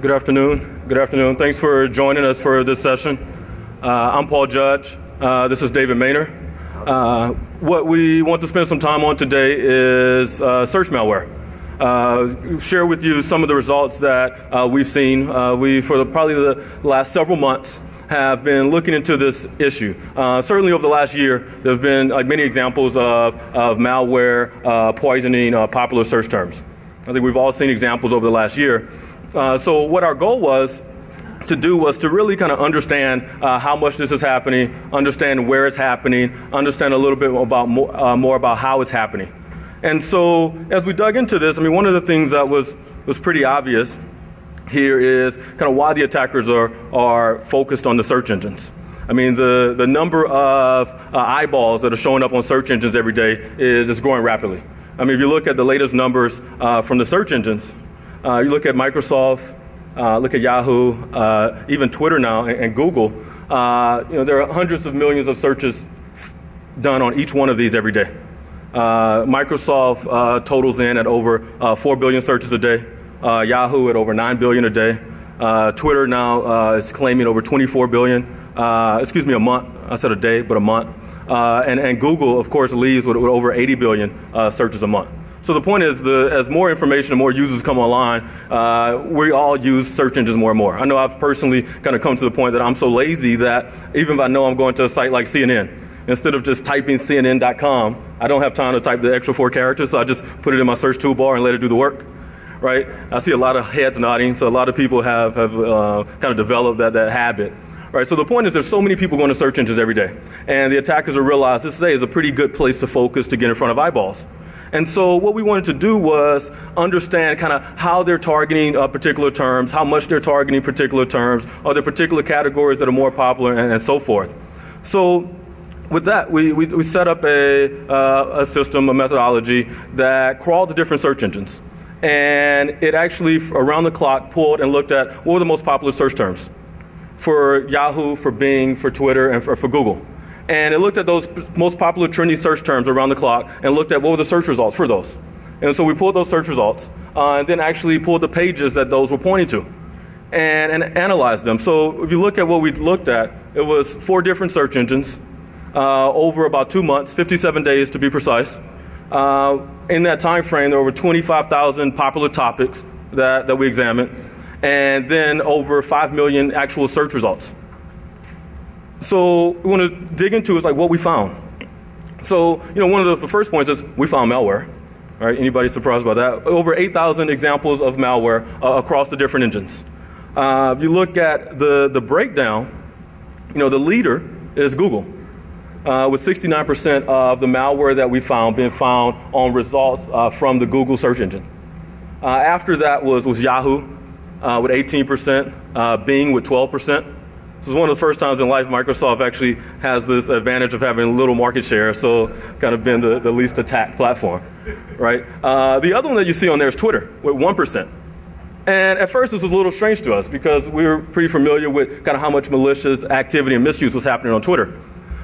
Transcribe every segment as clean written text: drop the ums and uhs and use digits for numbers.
Good afternoon. Good afternoon. Thanks for joining us for this session. I'm Paul Judge. This is David Maynor. What we want to spend some time on today is search malware. Share with you some of the results that we've seen. For probably the last several months, have been looking into this issue. Certainly over the last year, there have been many examples of malware poisoning popular search terms. I think we've all seen examples over the last year. So what our goal was to really kind of understand how much this is happening, understand where it's happening, understand a little bit about more about how it's happening. And so as we dug into this, I mean, one of the things that was pretty obvious here is kind of why the attackers are focused on the search engines. I mean, the number of eyeballs that are showing up on search engines every day is growing rapidly. I mean, if you look at the latest numbers from the search engines, you look at Microsoft, look at Yahoo, even Twitter now, and Google. There are hundreds of millions of searches done on each one of these every day. Microsoft totals in at over 4 billion searches a day. Yahoo at over 9 billion a day. Twitter now is claiming over 24 billion. A month. I said a day, but a month. And Google, of course, leads with over 80 billion searches a month. So the point is, as more information and more users come online, we all use search engines more and more. I know I've personally kind of come to the point that I'm so lazy that even if I know I'm going to a site like CNN, instead of just typing CNN.com, I don't have time to type the extra 4 characters, so I just put it in my search toolbar and let it do the work. Right? I see a lot of heads nodding, so a lot of people have kind of developed that habit. Right, so the point is there's so many people going to search engines every day, and the attackers have realized this is a pretty good place to focus to get in front of eyeballs. And so what we wanted to do was understand kind of how they're targeting particular terms, how much they're targeting particular terms, are there particular categories that are more popular, and so forth. So with that, we set up a system, a methodology that crawled the different search engines. And it actually, around the clock, pulled and looked at what were the most popular search terms for Yahoo, for Bing, for Twitter, and for Google. And it looked at those most popular trendy search terms around the clock and looked at what were the search results for those. And so we pulled those search results and then actually pulled the pages that those were pointing to and analyzed them. So if you look at what we looked at, it was 4 different search engines over about 2 months, 57 days to be precise. In that time frame, there were over 25,000 popular topics that we examined, and then over 5 million actual search results. So we want to dig into is like what we found. So one of the first points is we found malware. All right, anybody surprised by that? Over 8,000 examples of malware across the different engines. If you look at the breakdown, the leader is Google. With 69% of the malware that we found being found on results from the Google search engine. After that was Yahoo with 18%, Bing with 12%. This is one of the first times in life Microsoft actually has this advantage of having little market share, so kind of been the least attacked platform, right? The other one that you see on there is Twitter with 1%. And at first this was a little strange to us because we were pretty familiar with kind of how much malicious activity and misuse was happening on Twitter.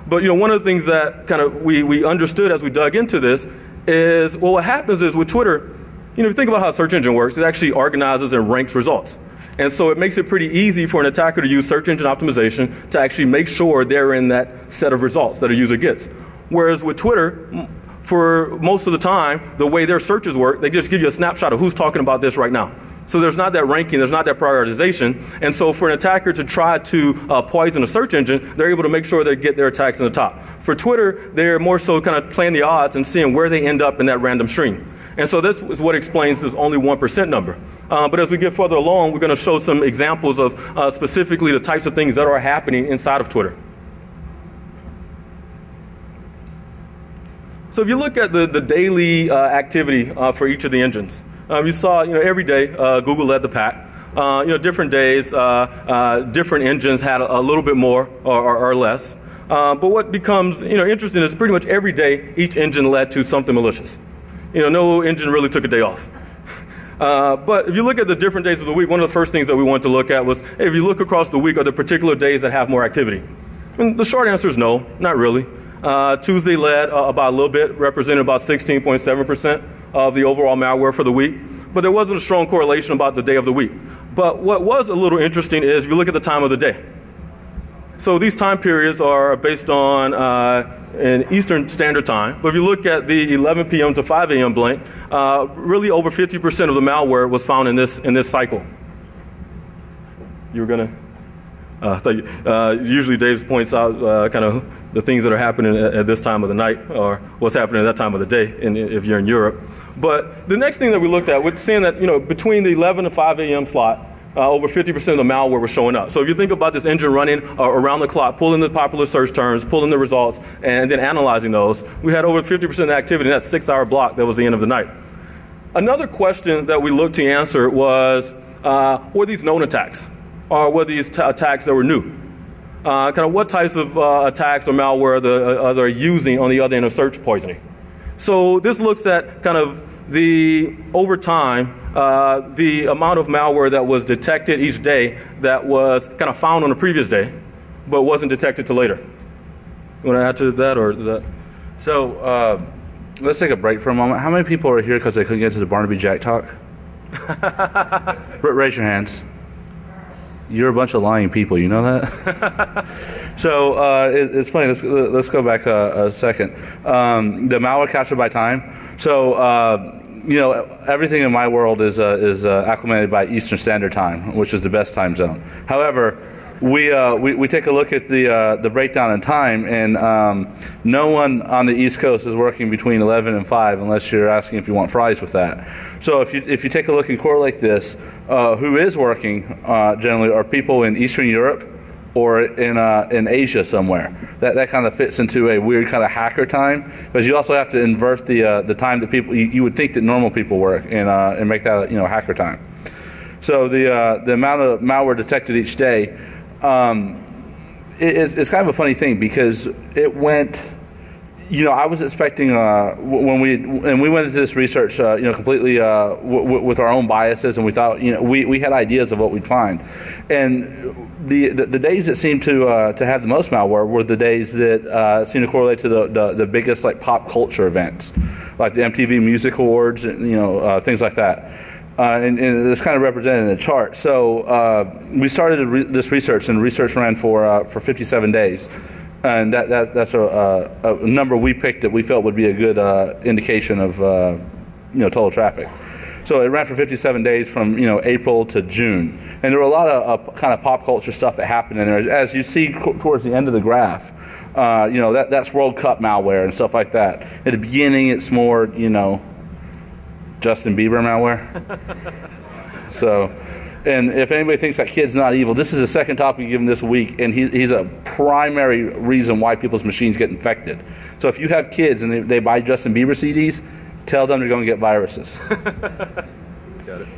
But one of the things that kind of we understood as we dug into this is, well, what happens is with Twitter, if you think about how a search engine works, it actually organizes and ranks results. And so it makes it pretty easy for an attacker to use search engine optimization to actually make sure they're in that set of results that a user gets. Whereas with Twitter, for most of the time, the way their searches work, they just give you a snapshot of who's talking about this right now. So there's not that ranking, there's not that prioritization. And so for an attacker to try to poison a search engine, they're able to make sure they get their attacks in the top. For Twitter, they're more so kind of playing the odds and seeing where they end up in that random stream. And so this is what explains this only 1% number. But as we get further along, we're going to show some examples of specifically the types of things that are happening inside of Twitter. So if you look at the daily activity for each of the engines, you saw every day Google led the pack. Different days, different engines had a little bit more or less. But what becomes interesting is pretty much every day each engine led to something malicious. No engine really took a day off. But if you look at the different days of the week, one of the first things that we wanted to look at was, hey, if you look across the week, are there particular days that have more activity? And the short answer is no, not really. Tuesday led about a little bit, represented about 16.7% of the overall malware for the week. But there wasn't a strong correlation about the day of the week. But what was a little interesting is if you look at the time of the day. So these time periods are based on in Eastern Standard Time. But if you look at the 11 p.m. to 5 a.m. blank, really over 50% of the malware was found in this cycle. You were going to? Usually Dave points out kind of the things that are happening at this time of the night or what's happening at that time of the day if you're in Europe. But the next thing that we looked at, we're seeing that between the 11 to 5 a.m. slot, over 50% of the malware was showing up. So if you think about this engine running around the clock, pulling the popular search terms, pulling the results, and then analyzing those, we had over 50% of the activity in that 6-hour block that was the end of the night. Another question that we looked to answer was, were these known attacks? Or were these attacks that were new? Kind of what types of attacks or malware they're using on the other end of search poisoning. So this looks at kind of over time, the amount of malware that was detected each day that was kind of found on the previous day, but wasn't detected till later. You want to add to that, or is that? So let's take a break for a moment. How many people are here because they couldn't get to the Barnaby Jack talk? Raise your hands. You're a bunch of lying people, you know that? So it's funny, let's go back a second. The malware captured by time. So, everything in my world is acclimated by Eastern Standard Time, which is the best time zone. However, we take a look at the breakdown in time, and no one on the East Coast is working between 11 and 5 unless you're asking if you want fries with that. So if you take a look and correlate this, who is working generally are people in Eastern Europe or in Asia somewhere. That kind of fits into a weird kind of hacker time, because you also have to invert the time that people you would think that normal people work and make that hacker time. So the amount of malware detected each day. It's kind of a funny thing because it went, I was expecting when we went into this research, completely with our own biases, and we thought, we had ideas of what we'd find, and the days that seemed to have the most malware were the days that seemed to correlate to the biggest pop culture events, like the MTV Music Awards, and things like that. And it's kind of represented in the chart. So we started this research, and research ran for 57 days. And that's a number we picked that we felt would be a good indication of total traffic. So it ran for 57 days from April to June. And there were a lot of kind of pop culture stuff that happened in there. As you see towards the end of the graph, that's World Cup malware and stuff like that. At the beginning, it's more, Justin Bieber malware. So, and if anybody thinks that kid's not evil, this is the second topic given this week, and he's a primary reason why people's machines get infected. So if you have kids and they buy Justin Bieber CDs, tell them they're going to get viruses. Got it.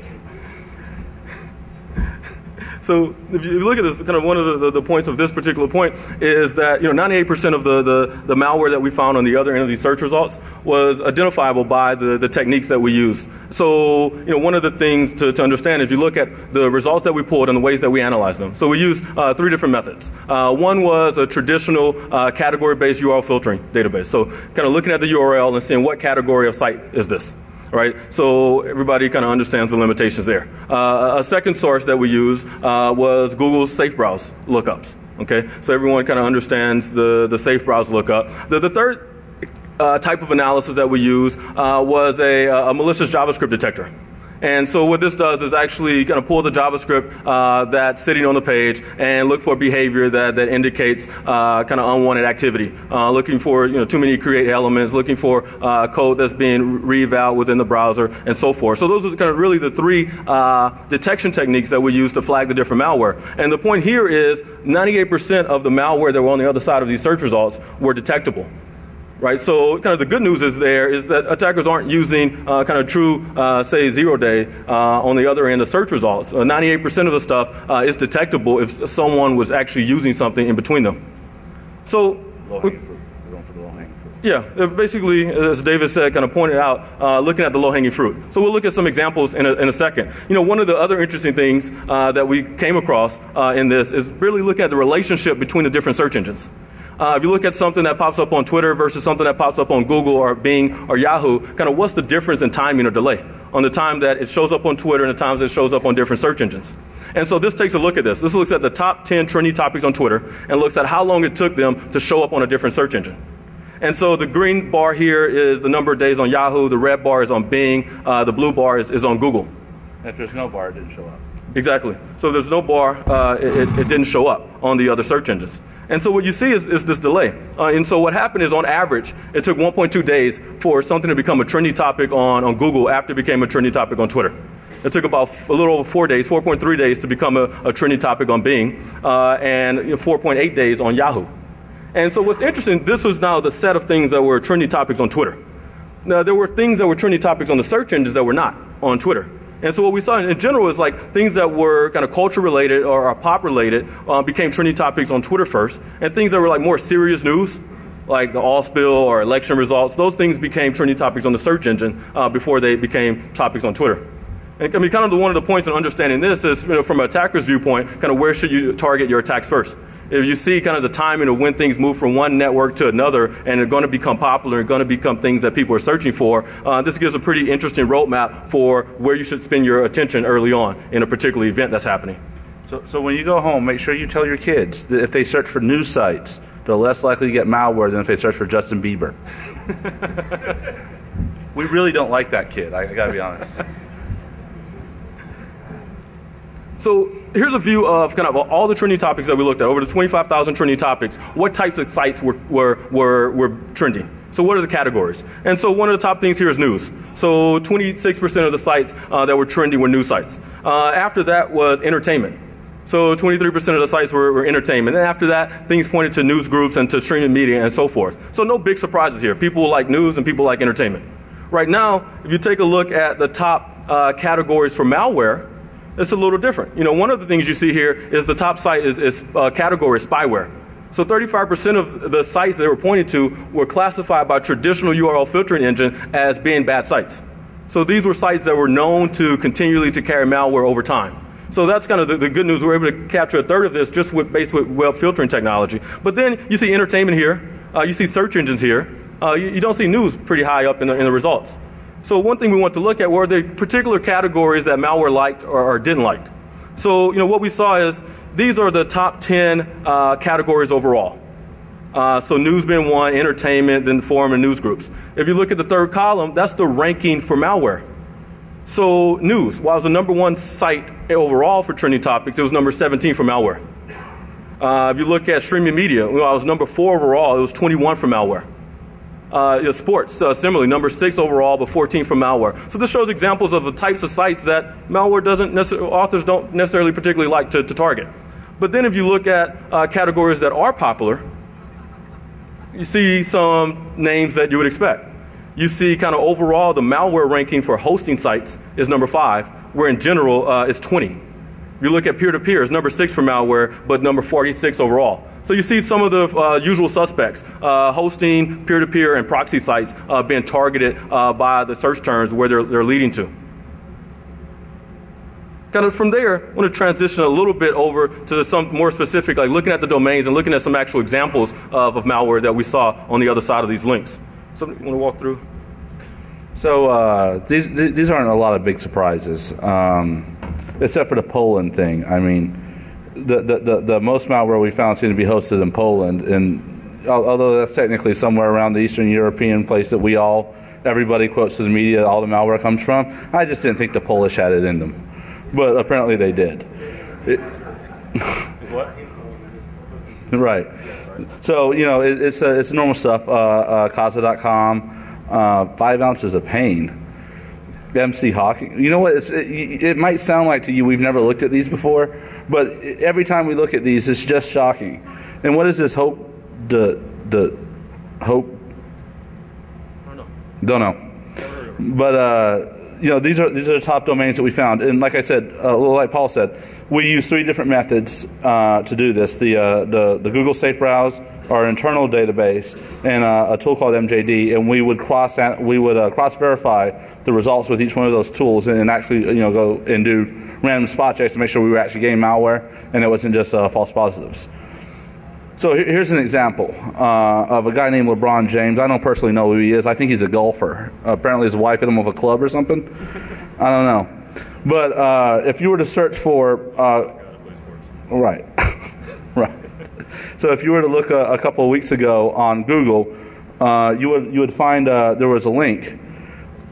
So if you look at this, kind of one of the points of this particular point is that 98% of the malware that we found on the other end of these search results was identifiable by the techniques that we use. So one of the things to understand is you look at the results that we pulled and the ways that we analyze them. So we use 3 different methods. One was a traditional category-based URL filtering database. So kind of looking at the URL and seeing what category of site is this. Right, so everybody kind of understands the limitations there. A second source that we used was Google's Safe Browse lookups. Okay, so everyone kind of understands the Safe Browse lookup. The third type of analysis that we use was a malicious JavaScript detector. And so what this does is actually kind of pull the JavaScript that's sitting on the page and look for behavior that indicates kind of unwanted activity. Looking for too many create elements, looking for code that's being re-eval within the browser, and so forth. So those are kind of really the 3 detection techniques that we use to flag the different malware. And the point here is 98% of the malware that were on the other side of these search results were detectable. Right, so kind of the good news is that attackers aren't using kind of true, say, 0-day on the other end of search results. 98% of the stuff is detectable if someone was actually using something in between them. So, low-hanging fruit. We're going for the low-hanging fruit. Yeah, basically, as David said, kind of pointed out, looking at the low-hanging fruit. So we'll look at some examples in a second. One of the other interesting things that we came across in this is really looking at the relationship between the different search engines. If you look at something that pops up on Twitter versus something that pops up on Google or Bing or Yahoo, kind of what's the difference in timing or delay on the time that it shows up on Twitter and the times it shows up on different search engines. And so this takes a look at this. This looks at the top 10 trending topics on Twitter and looks at how long it took them to show up on a different search engine. And so the green bar here is the number of days on Yahoo, the red bar is on Bing, the blue bar is on Google. If there's no bar, it didn't show up. Exactly. So there's no bar, it didn't show up on the other search engines. And so what you see is this delay. And so what happened is, on average, it took 1.2 days for something to become a trendy topic on Google after it became a trendy topic on Twitter. It took about a little over 4 days, 4.3 days to become a trendy topic on Bing, and 4.8 days on Yahoo. And so what's interesting, this was now the set of things that were trendy topics on Twitter. Now, there were things that were trendy topics on the search engines that were not on Twitter. And so what we saw in general is like things that were kind of culture related or pop related became trendy topics on Twitter first, and things that were like more serious news, like the oil spill or election results, those things became trendy topics on the search engine before they became topics on Twitter. And I mean, kind of one of the points in understanding this is, from an attacker's viewpoint, kind of where should you target your attacks first? If you see kind of the timing of when things move from one network to another and are going to become popular and going to become things that people are searching for, this gives a pretty interesting roadmap for where you should spend your attention early on in a particular event that's happening. So when you go home, make sure you tell your kids that if they search for news sites, they're less likely to get malware than if they search for Justin Bieber. We really don't like that kid, I got to be honest. So here's a view of kind of all the trending topics that we looked at. Over the 25,000 trending topics, what types of sites were trending? So what are the categories? And so one of the top things here is news. So 26% of the sites that were trending were news sites. After that was entertainment. So 23% of the sites were entertainment. And after that, things pointed to news groups and to streaming media and so forth. So no big surprises here. People like news and people like entertainment. Right now, if you take a look at the top categories for malware, it's a little different. One of the things you see here is the top site is category spyware. So 35% of the sites they were pointed to were classified by traditional URL filtering engine as being bad sites. So these were sites that were known to continually to carry malware over time. So that's kind of the good news. We're able to capture a third of this just based with web filtering technology. But then you see entertainment here. You see search engines here. You don't see news pretty high up in the results. So one thing we want to look at were the particular categories that malware liked or didn't like. So what we saw is these are the top 10 categories overall. So news being one, entertainment, then forum and news groups. If you look at the third column, that's the ranking for malware. So news, while it was the number 1 site overall for trending topics, it was number 17 for malware. If you look at streaming media, while it was number 4 overall, it was 21 for malware. Sports, similarly, number 6 overall, but 14 for malware. So this shows examples of the types of sites that malware authors don't necessarily particularly like to target. But then if you look at categories that are popular, you see some names that you would expect. You see kind of overall the malware ranking for hosting sites is number 5, where in general it's 20. If you look at peer-to-peer, it's number 6 for malware, but number 46 overall. So you see some of the usual suspects, hosting, peer-to-peer, and proxy sites being targeted by the search terms where they're leading to. Kind of from there, I want to transition a little bit over to some more specific, like looking at the domains and looking at some actual examples of malware that we saw on the other side of these links. Somebody want to walk through? So these aren't a lot of big surprises, except for the Poland thing. I mean, the most malware we found seemed to be hosted in Poland, and although that's technically somewhere around the Eastern European place that everybody quotes to the media, all the malware comes from, I just didn't think the Polish had it in them. But apparently they did. What? Right. So, it's normal stuff. Casa.com, 5 ounces of pain. MC Hawking. You know what? It might sound like to you we've never looked at these before, but every time we look at these, it's just shocking. And what is this hope? Hope? Don't know. But these are the top domains that we found. And like I said, like Paul said, we use 3 different methods to do this: the Google Safe Browse, our internal database, and a tool called MJD. And we would cross verify the results with each one of those tools, and actually go and do random spot checks to make sure we were actually getting malware and it wasn't just false positives. So here's an example of a guy named LeBron James. I don't personally know who he is. I think he's a golfer. Apparently his wife hit him with a club or something. I don't know. But if you were to search for, right, right. So if you were to look a couple of weeks ago on Google, you would find there was a link.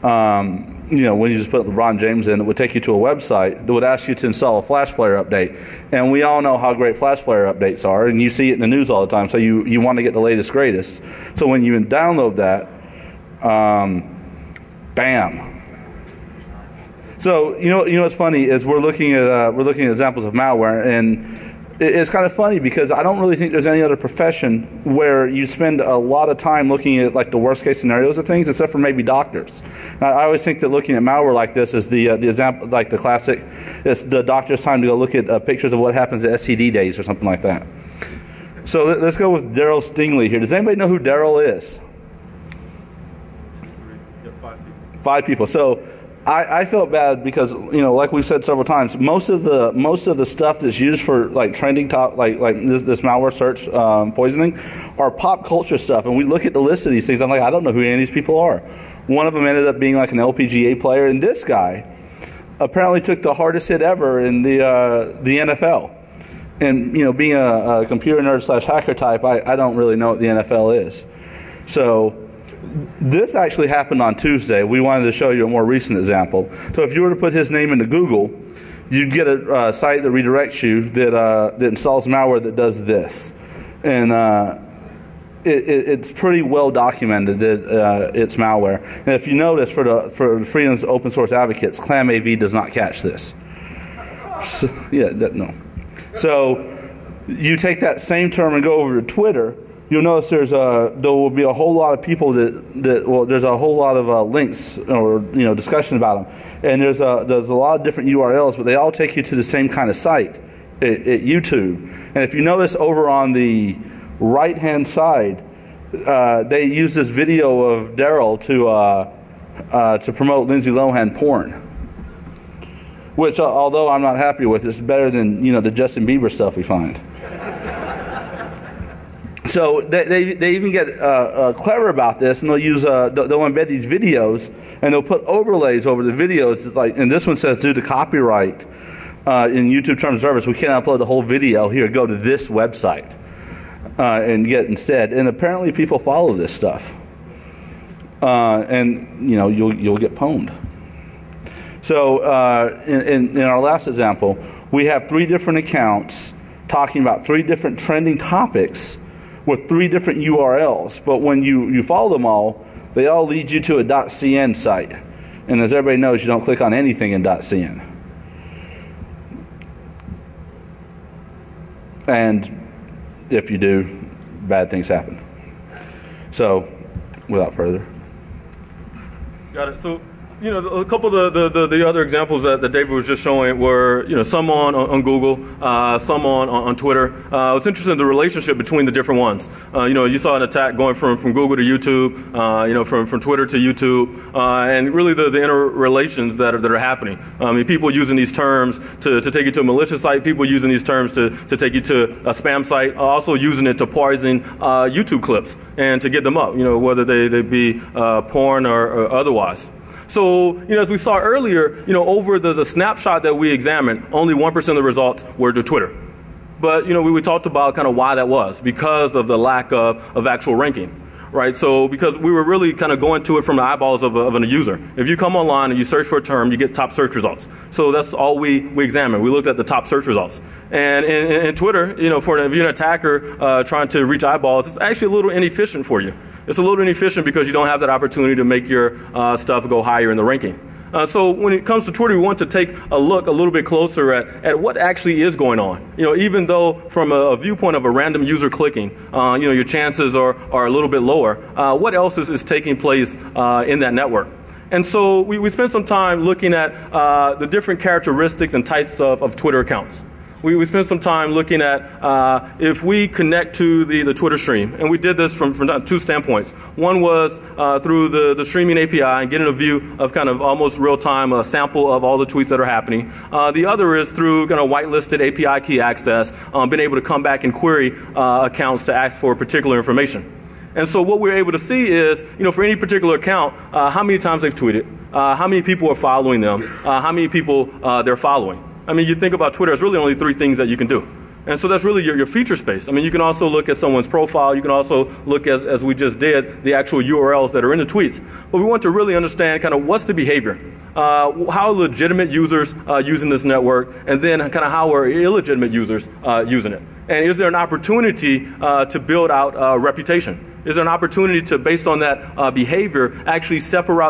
When you just put LeBron James in, it would take you to a website that would ask you to install a Flash Player update. And we all know how great Flash Player updates are, and you see it in the news all the time, so you want to get the latest, greatest. So when you download that, bam. So you know what's funny is we're looking at examples of malware, and it's kind of funny because I don't really think there's any other profession where you spend a lot of time looking at like the worst case scenarios of things, except for maybe doctors. I always think that looking at malware like this is the example, like the classic. It's the doctor's time to go look at pictures of what happens at STD days or something like that. So let's go with Daryl Stingley here. Does anybody know who Daryl is? 5 people. So I felt bad because, like we've said several times, most of the stuff that's used for like trending top, like this malware search poisoning, are pop culture stuff. And we look at the list of these things. I'm like, I don't know who any of these people are. One of them ended up being like an LPGA player, and this guy apparently took the hardest hit ever in the NFL. And being a computer nerd / hacker type, I don't really know what the NFL is. So this actually happened on Tuesday. We wanted to show you a more recent example. So if you were to put his name into Google, you'd get a site that redirects you that installs malware that does this. And it's pretty well documented that it's malware. And if you notice, for Freedom's open source advocates, ClamAV does not catch this. So, no. So you take that same term and go over to Twitter. You'll notice there will be a whole lot of people there's a whole lot of links or discussion about them, and there's a lot of different URLs, but they all take you to the same kind of site at YouTube. And if you notice over on the right hand side, they use this video of Daryl to promote Lindsay Lohan porn, which although I'm not happy with, it's better than the Justin Bieber stuff we find. So they even get clever about this, and they'll embed these videos, and they'll put overlays over the videos. It's like, and this one says, due to copyright in YouTube terms of service, we can't upload the whole video. Here, go to this website and get it instead. And apparently, people follow this stuff, and you'll get pwned. So in our last example, we have 3 different accounts talking about 3 different trending topics with 3 different URLs, but when you follow them all, they all lead you to a .cn site. And as everybody knows, you don't click on anything in .cn. And if you do, bad things happen. So, without further. Got it. So, a couple of the other examples that David was just showing were, some on Google, some on Twitter. What's interesting, the relationship between the different ones. You saw an attack going from Google to YouTube, from Twitter to YouTube, and really the interrelations that are happening. People using these terms to take you to a malicious site, people using these terms to take you to a spam site, also using it to poison YouTube clips and to get them up, whether they be porn or otherwise. So, as we saw earlier, over the snapshot that we examined, only 1% of the results were to Twitter. But, we talked about kind of why that was, because of the lack of actual ranking, right? So, because we were really kind of going to it from the eyeballs of a user. If you come online and you search for a term, you get top search results. So that's all we examined. We looked at the top search results. And in Twitter, if you're an attacker trying to reach eyeballs, it's actually a little inefficient for you. It's a little inefficient because you don't have that opportunity to make your stuff go higher in the ranking. So when it comes to Twitter, we want to take a look a little bit closer at what actually is going on. Even though from a viewpoint of a random user clicking, your chances are a little bit lower, what else is taking place in that network? And so we spent some time looking at the different characteristics and types of Twitter accounts. We spent some time looking at if we connect to the Twitter stream, and we did this from 2 standpoints. One was through the streaming API and getting a view of kind of almost real-time a sample of all the tweets that are happening. The other is through kind of whitelisted API key access, being able to come back and query accounts to ask for particular information. And so what we're able to see is, for any particular account, how many times they've tweeted, how many people are following them, how many people they're following. I mean, you think about Twitter, there's really only 3 things that you can do. And so that's really your feature space. I mean, you can also look at someone's profile. You can also look, as we just did, the actual URLs that are in the tweets. But we want to really understand kind of what's the behavior. How are legitimate users using this network, and then kind of how are illegitimate users using it. And is there an opportunity to build out reputation? Is there an opportunity to, based on that behavior, actually separate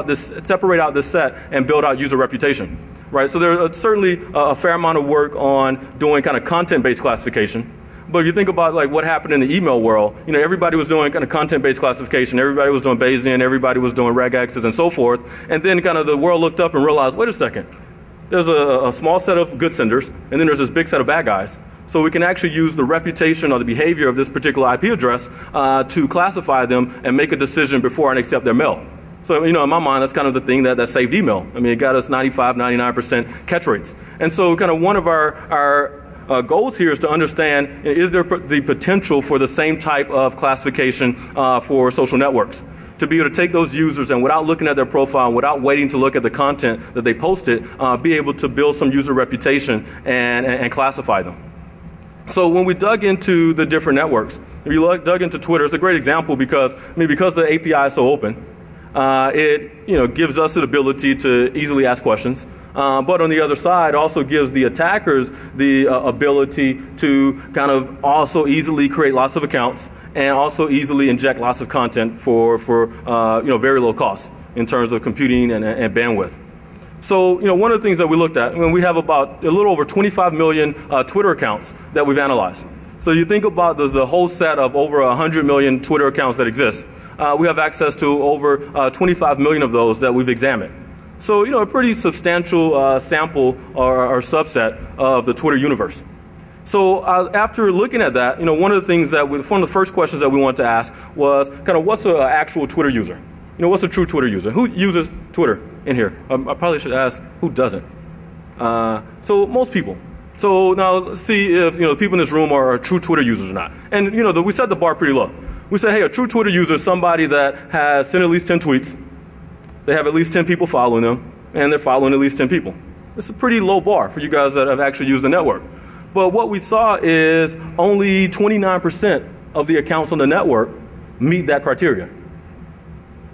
out this set and build out user reputation? Right, so there's certainly a fair amount of work on doing kind of content-based classification. But if you think about like what happened in the email world, everybody was doing kind of content-based classification. Everybody was doing Bayesian. Everybody was doing regexes and so forth. And then kind of the world looked up and realized, wait a second, there's a small set of good senders, and then there's this big set of bad guys. So we can actually use the reputation or the behavior of this particular IP address to classify them and make a decision before I accept their mail. So, in my mind, that's kind of the thing that saved email. I mean, it got us 95, 99% catch rates. And so kind of one of our goals here is to understand, is there the potential for the same type of classification for social networks? To be able to take those users and without looking at their profile, without waiting to look at the content that they posted, be able to build some user reputation and classify them. So when we dug into the different networks, if you dug into Twitter, it's a great example because the API is so open. It gives us the ability to easily ask questions, but on the other side also gives the attackers the ability to kind of also easily create lots of accounts and also easily inject lots of content for very low cost in terms of computing and bandwidth. So one of the things that we looked at, we have about a little over 25 million Twitter accounts that we've analyzed. So you think about the whole set of over 100 million Twitter accounts that exist. We have access to over 25 million of those that we've examined. So, a pretty substantial sample or subset of the Twitter universe. So after looking at that, one of the things one of the first questions that we wanted to ask was kind of what's an actual Twitter user? What's a true Twitter user? Who uses Twitter in here? I probably should ask who doesn't. So most people. So now let's see if the people in this room are true Twitter users or not. And we set the bar pretty low. We say, hey, a true Twitter user is somebody that has sent at least 10 tweets, they have at least 10 people following them, and they're following at least 10 people. It's a pretty low bar for you guys that have actually used the network. But what we saw is only 29% of the accounts on the network meet that criteria. So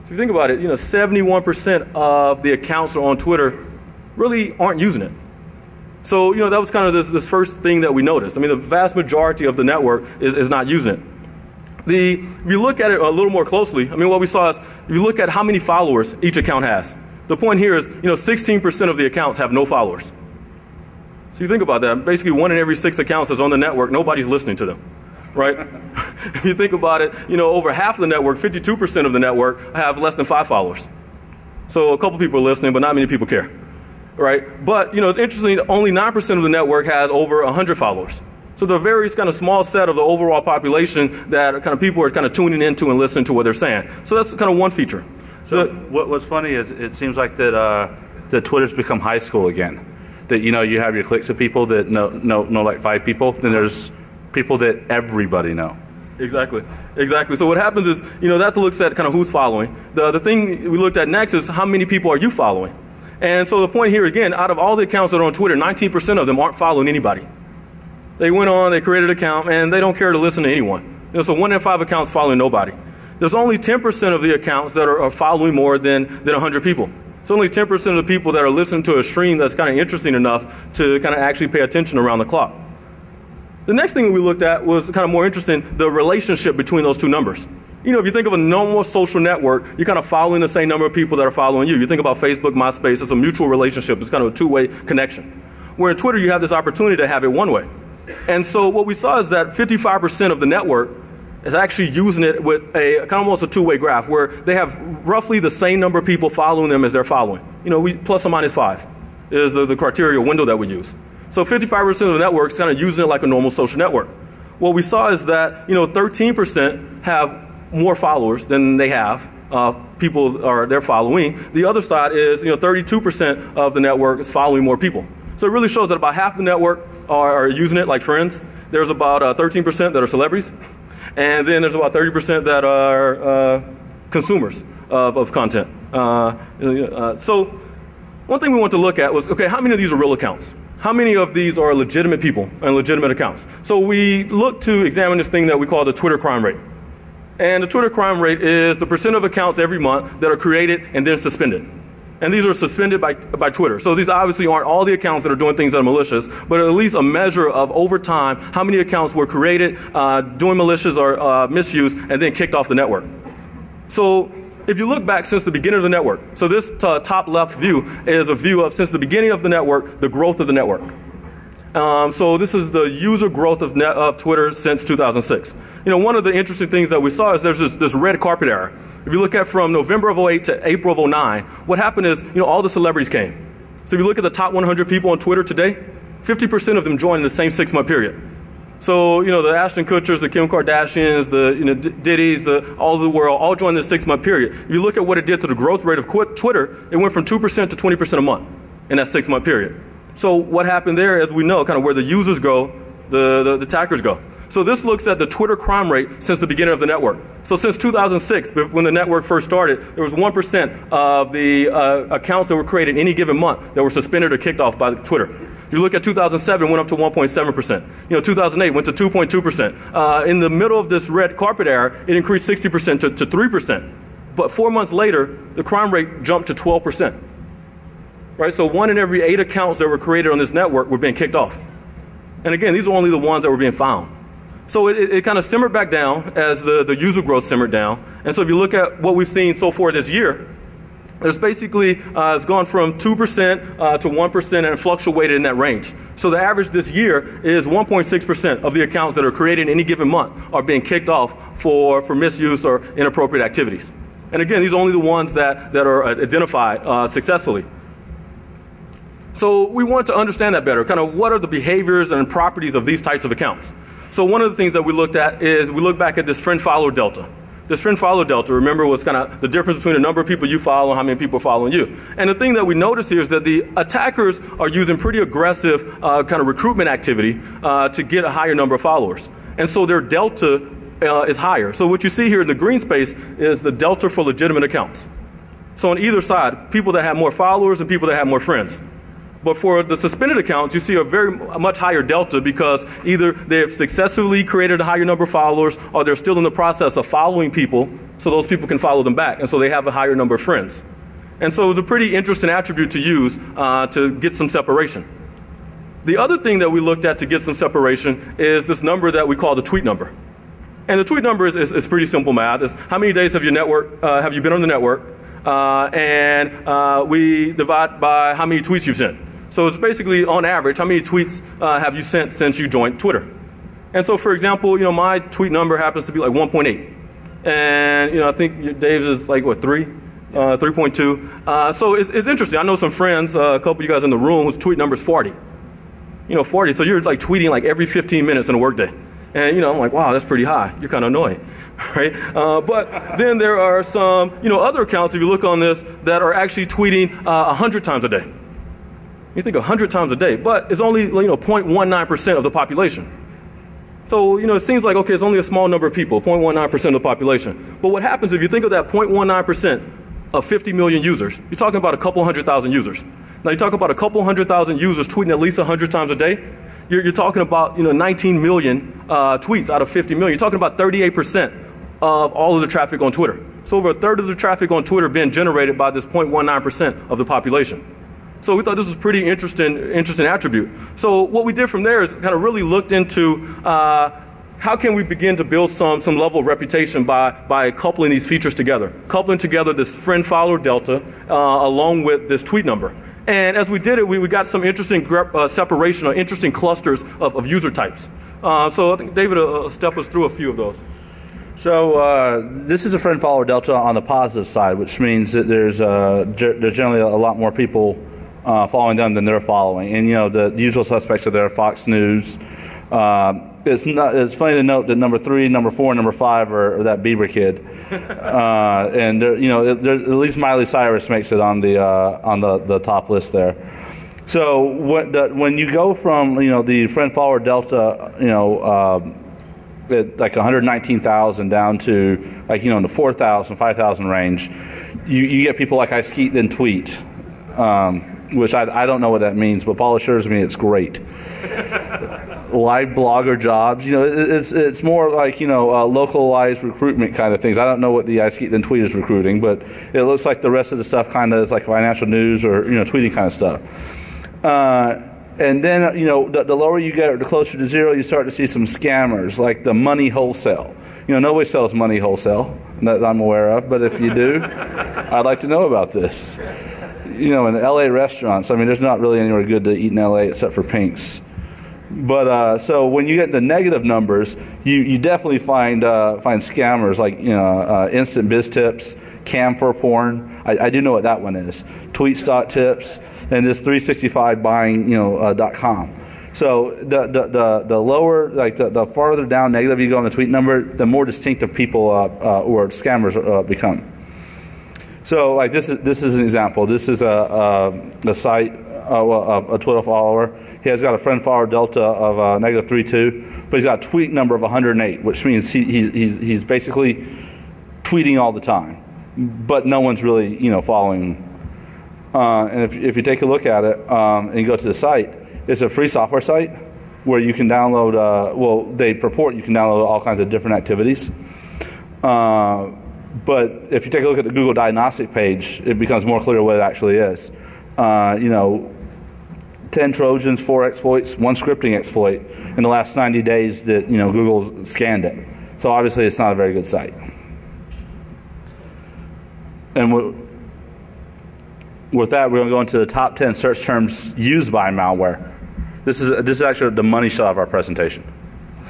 if you think about it, 71% of the accounts on Twitter really aren't using it. So, that was kind of this first thing that we noticed. I mean, the vast majority of the network is not using it. If you look at it a little more closely, what we saw is if you look at how many followers each account has. The point here is, 16% of the accounts have no followers. So you think about that. Basically, 1 in every 6 accounts that's on the network, nobody's listening to them, right? If you think about it, over half of the network, 52% of the network have less than 5 followers. So a couple people are listening, but not many people care, right? But, it's interesting, only 9% of the network has over 100 followers. So the very kind of small set of the overall population that kind of people are kind of tuning into and listening to what they're saying. So that's kind of one feature. So what's funny is it seems like that Twitter's become high school again. That you have your cliques of people that know like 5 people. Then there's people that everybody know. Exactly. So what happens is that looks at kind of who's following. The thing we looked at next is how many people are you following. And so the point here again, out of all the accounts that are on Twitter, 19% of them aren't following anybody. They went on, they created an account, and they don't care to listen to anyone. So 1 in 5 accounts following nobody. There's only 10% of the accounts that are following more than 100 people. It's only 10% of the people that are listening to a stream that's kind of interesting enough to kind of actually pay attention around the clock. The next thing we looked at was kind of more interesting, the relationship between those two numbers. If you think of a normal social network, you're kind of following the same number of people that are following you. You think about Facebook, MySpace, it's a mutual relationship. It's kind of a two-way connection. Where in Twitter, you have this opportunity to have it one way. And so what we saw is that 55% of the network is actually using it with a kind of almost a two-way graph where they have roughly the same number of people following them as they're following. We plus or minus 5 is the criteria window that we use. So 55% of the network is kind of using it like a normal social network. What we saw is that 13% have more followers than they have people they're following. The other side is 32% of the network is following more people. So it really shows that about half the network are using it like friends. There's about 13% that are celebrities. And then there's about 30% that are consumers of content. So one thing we want to look at was, okay, how many of these are real accounts? How many of these are legitimate people and legitimate accounts? So we look to examine this thing that we call the Twitter crime rate. And the Twitter crime rate is the percent of accounts every month that are created and then suspended. And these are suspended by Twitter. So these obviously aren't all the accounts that are doing things that are malicious, but at least a measure of over time how many accounts were created, doing malicious or misuse, and then kicked off the network. So if you look back since the beginning of the network, so this top left view is a view of since the beginning of the network, the growth of the network. So this is the user growth of Twitter since 2006. You know, one of the interesting things that we saw is there's this red carpet era. If you look at from November of 08 to April of 09, what happened is, you know, all the celebrities came. So if you look at the top 100 people on Twitter today, 50% of them joined in the same 6-month period. So, you know, the Ashton Kutchers, the Kim Kardashians, the Diddy's, all of the world, all joined in this 6-month period. If you look at what it did to the growth rate of Twitter, it went from 2% to 20% a month in that 6-month period. So what happened there, as we know, kind of where the users go, the attackers go. So this looks at the Twitter crime rate since the beginning of the network. So since 2006, when the network first started, there was 1% of the accounts that were created any given month that were suspended or kicked off by Twitter. You look at 2007, it went up to 1.7%. You know, 2008 went to 2.2%. In the middle of this red carpet era, it increased 60% to 3%. But 4 months later, the crime rate jumped to 12%. Right? So 1 in every 8 accounts that were created on this network were being kicked off. And again, these are only the ones that were being found. So it kind of simmered back down as the user growth simmered down. And so if you look at what we've seen so far this year, there's basically, it's gone from 2% to 1% and fluctuated in that range. So the average this year is 1.6% of the accounts that are created in any given month are being kicked off for misuse or inappropriate activities. And again, these are only the ones that are identified successfully. So we want to understand that better, kind of what are the behaviors and properties of these types of accounts. So one of the things that we looked at is we looked back at this friend-follower delta. This friend-follower delta, remember, was kind of the difference between the number of people you follow and how many people are following you. And the thing that we notice here is that the attackers are using pretty aggressive kind of recruitment activity to get a higher number of followers. And so their delta is higher. So what you see here in the green space is the delta for legitimate accounts. So on either side, people that have more followers and people that have more friends. But for the suspended accounts, you see a much higher delta because either they've successfully created a higher number of followers or they're still in the process of following people so those people can follow them back. And so they have a higher number of friends. And so it's a pretty interesting attribute to use to get some separation. The other thing that we looked at to get some separation is this number that we call the tweet number. And the tweet number is pretty simple math. It's how many days have you been on the network, and we divide by how many tweets you've sent. So it's basically, on average, how many tweets have you sent since you joined Twitter? And so, for example, you know, my tweet number happens to be like 1.8. And, you know, I think Dave's is like, what, 3? 3.2. So it's interesting. I know some friends, a couple of you guys in the room, whose tweet number is 40. You know, 40. So you're like tweeting like every 15 minutes in a workday. And, you know, I'm like, wow, that's pretty high. You're kind of annoying, right? But then there are some, you know, other accounts, if you look on this, that are actually tweeting 100 times a day. You think 100 times a day, but it's only, you know, 0.19% of the population. So, you know, it seems like, okay, it's only a small number of people, 0.19% of the population. But what happens if you think of that 0.19% of 50 million users, you're talking about a couple 100,000 users. Now, you talk about a couple 100,000 users tweeting at least 100 times a day, you're talking about, you know, 19 million tweets out of 50 million. You're talking about 38% of all of the traffic on Twitter. So over a third of the traffic on Twitter being generated by this 0.19% of the population. So we thought this was pretty interesting attribute. So what we did from there is kind of really looked into how can we begin to build some level of reputation by coupling these features together. Coupling together this friend-follower delta along with this tweet number. And as we did it, we got some interesting separation or interesting clusters of user types. So I think David will step us through a few of those. So this is a friend-follower delta on the positive side, which means that there's generally a lot more people following them than they're following. And, you know, the usual suspects are there, Fox News. It's funny to note that number 3, number 4, and number 5 are that Bieber kid. And, you know, at least Miley Cyrus makes it on the top list there. So when you go from, you know, the friend-follower delta, you know, at like 119,000 down to like, in the 4,000, 5,000 range, you get people like I skeet then tweet, which I don't know what that means, but Paul assures me it's great. Live blogger jobs, it's more like, localized recruitment kind of things. I don't know what the I skeet then tweet is recruiting, but it looks like the rest of the stuff kind of is like financial news or, tweeting kind of stuff. And then, the lower you get, or the closer to zero, you start to see some scammers, like the money wholesale. Nobody sells money wholesale that I'm aware of, but if you do, I'd like to know about this. In LA restaurants, there's not really anywhere good to eat in LA except for Pink's. But so when you get the negative numbers, you definitely find scammers like instant biz tips, cam for porn. I do know what that one is. Tweets.tips and this 365buying .com. So the lower, like the farther down negative you go on the tweet number, the more distinctive people or scammers become. So like this is an example. This is a site of a Twitter follower. He has got a friend follower delta of -32, but he's got a tweet number of 108, which means he's basically tweeting all the time, but no one's really following him. And if you take a look at it and you go to the site, it's a free software site where you can download. They purport you can download all kinds of different activities. But if you take a look at the Google diagnostic page, it becomes more clear what it actually is. 10 Trojans, 4 exploits, 1 scripting exploit in the last 90 days that Google scanned it. So obviously it's not a very good site. And with that, we're going to go into the top 10 search terms used by malware. This is actually the money shot of our presentation.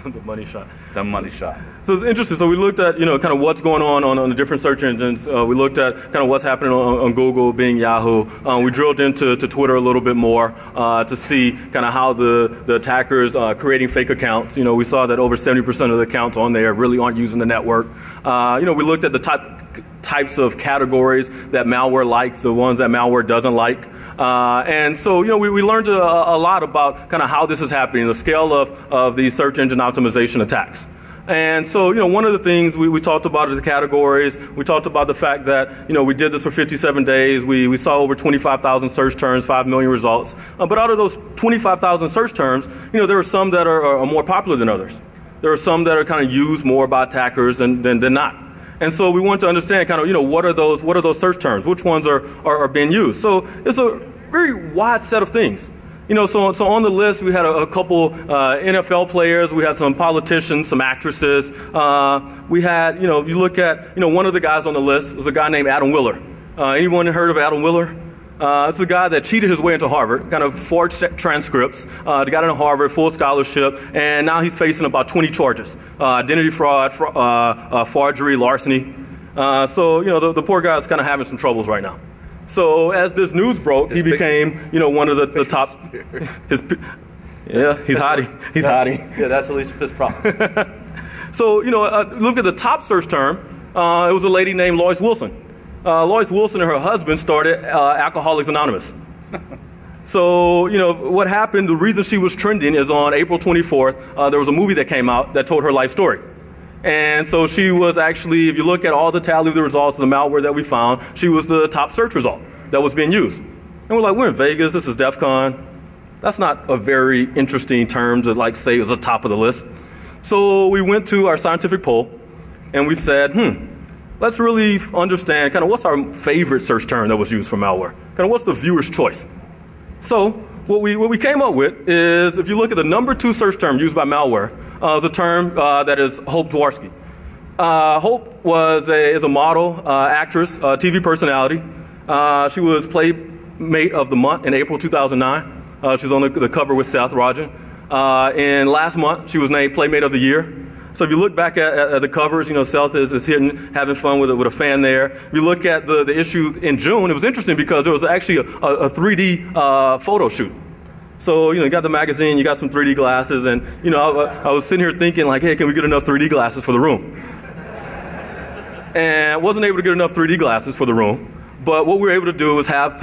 The money shot. The money shot. So it's interesting. So we looked at kind of what's going on the different search engines. We looked at kind of what's happening on Google, Bing, Yahoo. We drilled into Twitter a little bit more to see kind of how the attackers creating fake accounts. We saw that over 70% of the accounts on there really aren't using the network. We looked at the types of categories that malware likes, the ones that malware doesn't like. And so, we learned a lot about kind of how this is happening, the scale of these search engine optimization attacks. And so, one of the things we talked about is the categories. We talked about the fact that, we did this for 57 days. We saw over 25,000 search terms, 5 million results. But out of those 25,000 search terms, there are some that are more popular than others. There are some that are kind of used more by attackers than not. And so we want to understand kind of, what are those search terms? Which ones are being used? So it's a very wide set of things. So on the list, we had a couple NFL players. We had some politicians, some actresses. We had, you look at, one of the guys on the list was a guy named Adam Willer. Anyone heard of Adam Willer? It's a guy that cheated his way into Harvard, kind of forged transcripts, got into Harvard, full scholarship, and now he's facing about 20 charges. Identity fraud, forgery, larceny. So, the poor guy's kind of having some troubles right now. So as this news broke, he became, one of the top. He's hiding. He's hiding. Yeah, that's at least his problem. So, look at the top search term. It was a lady named Lois Wilson. Lois Wilson and her husband started Alcoholics Anonymous. So, what happened, the reason she was trending is on April 24th, there was a movie that came out that told her life story. And so she was actually, if you look at all the tally of the results of the malware that we found, she was the top search result that was being used. And we're like, we're in Vegas, this is DEF CON. That's not a very interesting term to say it was the top of the list. So we went to our scientific poll and we said, let's really understand kind of what's our favorite search term that was used for malware. Kind of what's the viewer's choice. So what we came up with is, if you look at the number 2 search term used by malware, the term that is Hope Dworsky. Hope is a model, actress, TV personality. She was Playmate of the Month in April 2009. She was on the cover with Seth Rogen. And last month, she was named Playmate of the Year. So if you look back at the covers, Seth is hitting, having fun with a fan there. If you look at the issue in June, it was interesting because there was actually a 3D photo shoot. So, you got the magazine, you got some 3D glasses, and, I was sitting here thinking, hey, can we get enough 3D glasses for the room? And wasn't able to get enough 3D glasses for the room. But what we were able to do was have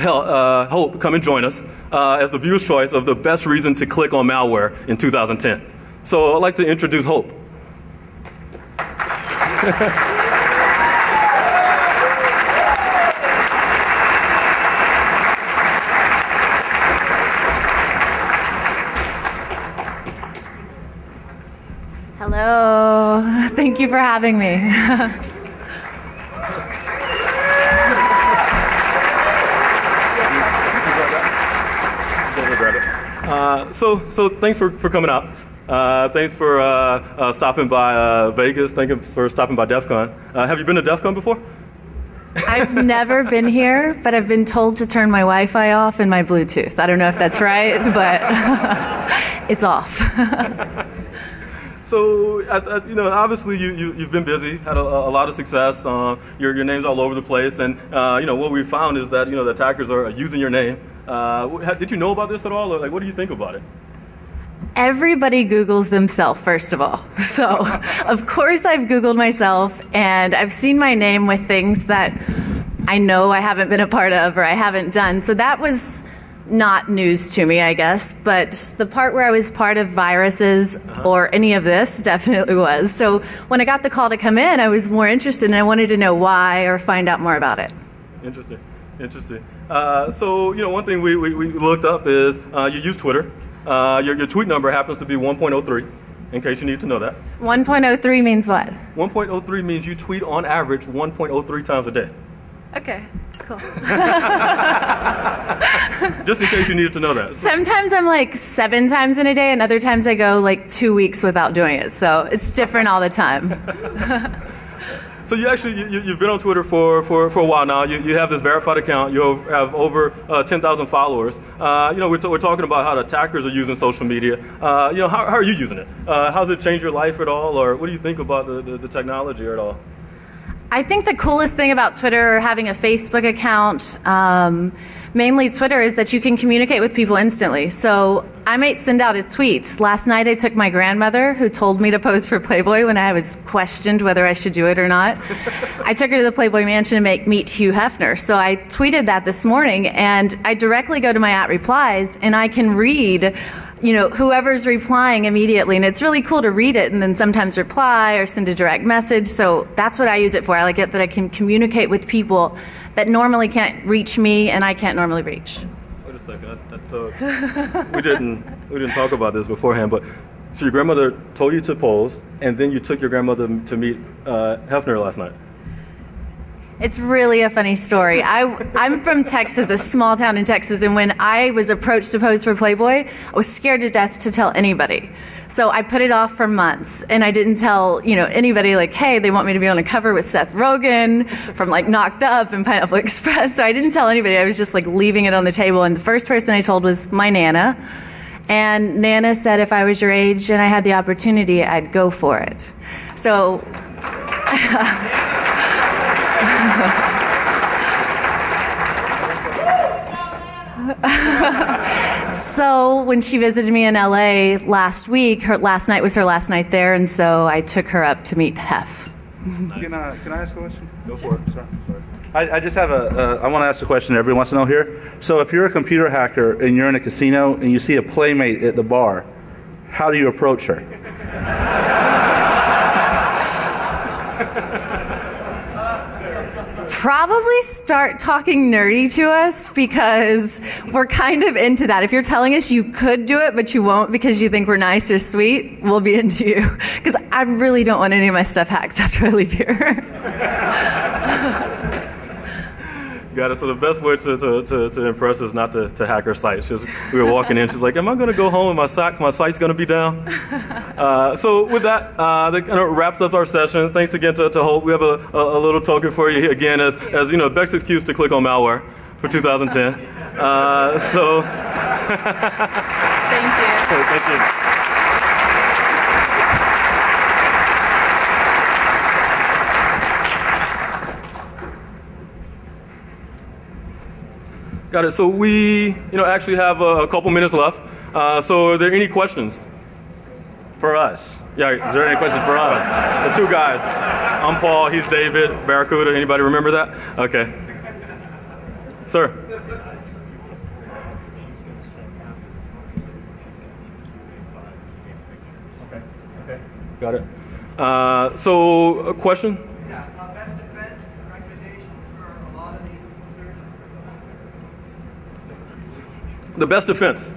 Hope come and join us as the viewer's choice of the best reason to click on malware in 2010. So I'd like to introduce Hope. Hello. Thank you for having me. So thanks for coming out. Thanks for stopping by Vegas. Thanks for stopping by DEF CON. Have you been to DEF CON before? I've never been here, but I've been told to turn my Wi-Fi off and my Bluetooth. I don't know if that's right, but it's off. So, obviously you've been busy, had a lot of success. Your name's all over the place, and what we found is that the attackers are using your name. Did you know about this at all, or what do you think about it? Everybody Googles themselves, first of all. So, of course I've Googled myself, and I've seen my name with things that I know I haven't been a part of or I haven't done. So that was not news to me, I guess. But the part where I was part of viruses or any of this definitely was. So when I got the call to come in, I was more interested, and I wanted to know why or find out more about it. Interesting. So, one thing we looked up is you use Twitter. Your tweet number happens to be 1.03, in case you need to know that. 1.03 means what? 1.03 means you tweet on average 1.03 times a day. Okay, cool. Just in case you needed to know that. Sometimes I'm like 7 times in a day, and other times I go like 2 weeks without doing it. So it's different all the time. So you've been on Twitter for a while now. You have this verified account. You have over 10,000 followers. We're talking about how the attackers are using social media. How are you using it? How's it changed your life at all, or what do you think about the technology at all? I think the coolest thing about Twitter, or having a Facebook account, mainly Twitter, is that you can communicate with people instantly. So I might send out a tweet. Last night I took my grandmother, who told me to pose for Playboy when I was questioned whether I should do it or not. I took her to the Playboy Mansion to meet Hugh Hefner. So I tweeted that this morning, and I directly go to my @replies, and I can read whoever's replying immediately, and it's really cool to read it and then sometimes reply or send a direct message. So that's what I use it for. I like it that I can communicate with people that normally can't reach me and I can't normally reach. Wait a second. We didn't talk about this beforehand, but so your grandmother told you to pose, and then you took your grandmother to meet Hefner last night. It's really a funny story. I'm from Texas, a small town in Texas, and when I was approached to pose for Playboy, I was scared to death to tell anybody. So I put it off for months, and I didn't tell anybody, like, hey, they want me to be on a cover with Seth Rogen from like Knocked Up and Pineapple Express. So I didn't tell anybody. I was just like leaving it on the table, and the first person I told was my Nana. And Nana said if I was your age and I had the opportunity, I'd go for it. So So when she visited me in LA last week, last night was her last night there, and so I took her up to meet Hef. Nice. Can I ask a question? Go for it. Sorry. I just have I want to ask a question that everyone wants to know here. So if you're a computer hacker and you're in a casino and you see a playmate at the bar, how do you approach her? Probably start talking nerdy to us, because we're kind of into that. If you're telling us you could do it but you won't because you think we're nice or sweet, we'll be into you. Because I really don't want any of my stuff hacked after I leave here. Got it. So the best way to impress her is not to hack her site. We were walking in. She's like, "Am I going to go home and my site's going to be down?" So with that, that kind of wraps up our session. Thanks again to Hope. We have a little token for you again, as Beck's excuse to click on Malware for 2010. So Thank you. Thank you. Got it. So we, actually have a couple minutes left. So are there any questions for us? Yeah. Is there any questions for us? The two guys. I'm Paul. He's David. Barracuda. Anybody remember that? Okay. Sir. Okay. Got it. So, a question? Yeah, best defense and recommendations for a lot of these search. The best defense.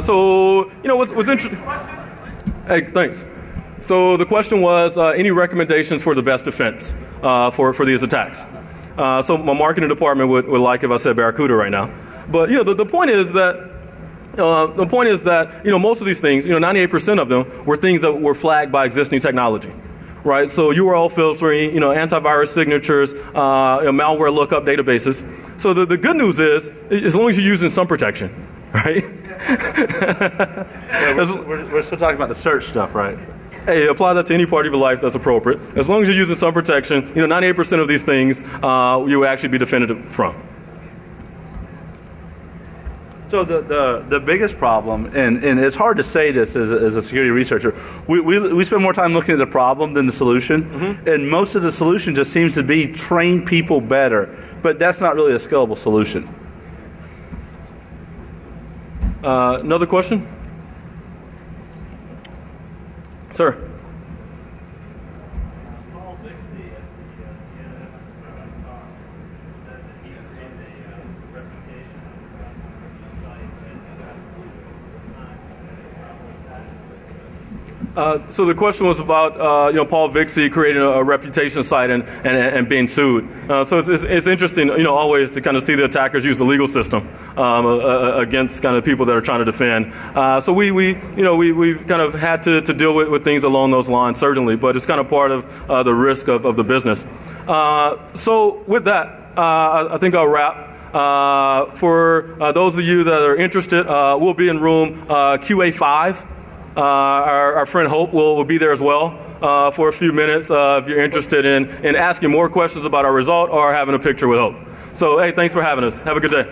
So, you know, what's interesting? Hey, thanks. So the question was, any recommendations for the best defense for these attacks? So my marketing department would like if I said Barracuda right now. But, you know, the point is that you know, most of these things, you know, 98% of them were things that were flagged by existing technology, right? So URL filtering, you know, antivirus signatures, malware lookup databases. So the good news is, as long as you're using some protection, right? Yeah, we're still talking about the search stuff, right? Hey, apply that to any part of your life that's appropriate. As long as you're using some protection, you know, 98% of these things you will actually be defended from. So the biggest problem, and it's hard to say this as a security researcher, we spend more time looking at the problem than the solution, and most of the solution just seems to be train people better, but that's not really a scalable solution. Another question? Sir. Paul Vixie at the DNS talk said that he created a reputation on the site, and that's So the question was about you know, Paul Vixie creating a reputation site and being sued. So it's interesting, you know, always to kind of see the attackers use the legal system against kind of people that are trying to defend. So we've kind of had to deal with things along those lines, certainly, but it's kind of part of the risk of the business. So with that, I think I'll wrap. For those of you that are interested, we'll be in room QA5. Our friend Hope will be there as well for a few minutes if you're interested in asking more questions about our result or having a picture with Hope. So, hey, thanks for having us. Have a good day.